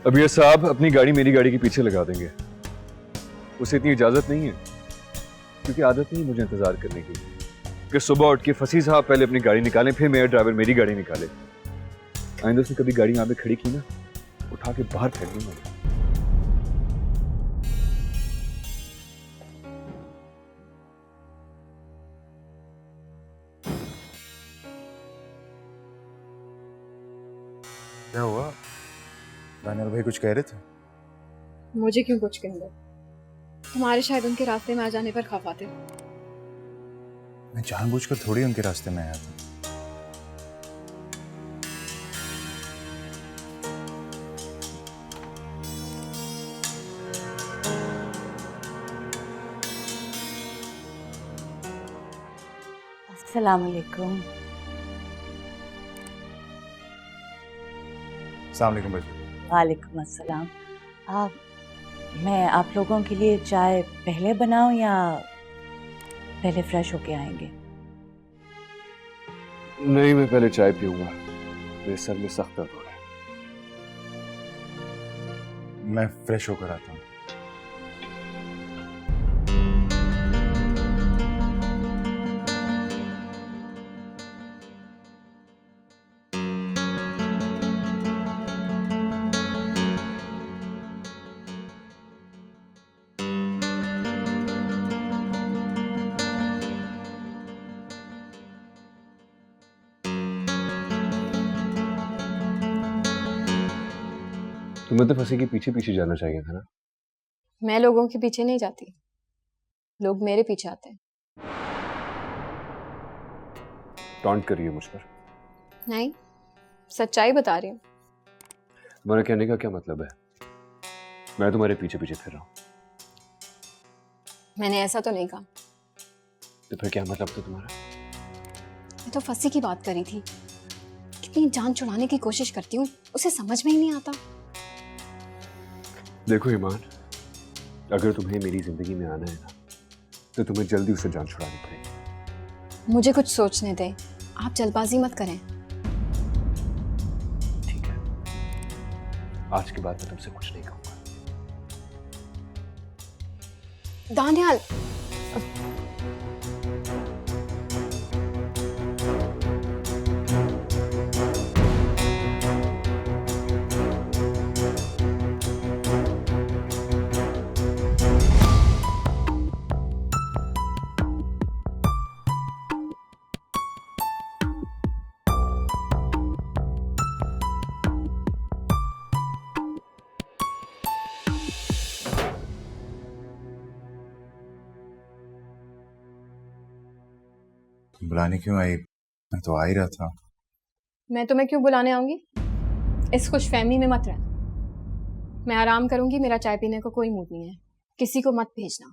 अब ये साहब अपनी गाड़ी मेरी गाड़ी के पीछे लगा देंगे। उसे इतनी इजाजत नहीं है, क्योंकि आदत नहीं मुझे इंतजार करने की कि सुबह उठ के फसी साहब पहले अपनी गाड़ी निकालें, फिर मेरा ड्राइवर मेरी गाड़ी निकाले। आइंदा उसने कभी गाड़ी यहाँ पे खड़ी की ना, उठा के बाहर फेंक दूंगा। क्या हुआ? दानियल भाई कुछ कह रहे थे? मुझे क्यों कुछ कहेंगे? तुम्हारे शायद उनके रास्ते में आ जाने पर खफा थे। मैं जानबूझकर थोड़ी उनके रास्ते में आया था। अस्सलाम वालेकुम। अस्सलाम वालेकुम भाई। वालेकुम अस्सलाम। मैं आप लोगों के लिए चाय पहले बनाऊं या पहले फ्रेश होके आएंगे? नहीं, मैं पहले चाय पीऊंगा, मेरे सर में सख्त दर्द हो रहा है। मैं फ्रेश होकर आता हूँ। तुम्हें तो फंसी के पीछे पीछे जाना चाहिए था ना। मैं लोगों के पीछे नहीं जाती, लोग मेरे पीछे आते हैं। टॉन्ट करिए मुझ पर। नहीं, सच्चाई बता रही हूँ। तुम्हारे कहने का क्या मतलब है? मैं तुम्हारे पीछे पीछे फिर रहा हूँ? मैंने ऐसा तो नहीं कहा। तो फिर क्या मतलब था तुम्हारा? मैं तो फंसी की बात करी थी। कितनी जान छुड़ाने की कोशिश करती हूँ, उसे समझ में ही नहीं आता। देखो ईमान, अगर तुम्हें मेरी जिंदगी में आना है ना, तो तुम्हें जल्दी उसे जान छुड़ानी पड़ेगी। मुझे कुछ सोचने दें, आप जल्दबाजी मत करें। ठीक है, आज के बाद मैं तुमसे कुछ नहीं कहूंगा। दानियाल, बुलाने क्यों आई? मैं तो आ ही रहा था। मैं तुम्हें क्यों बुलाने आऊंगी? इस खुशफहमी में मत रहना। मैं आराम करूंगी, मेरा चाय पीने का कोई मूड नहीं है। किसी को मत भेजना।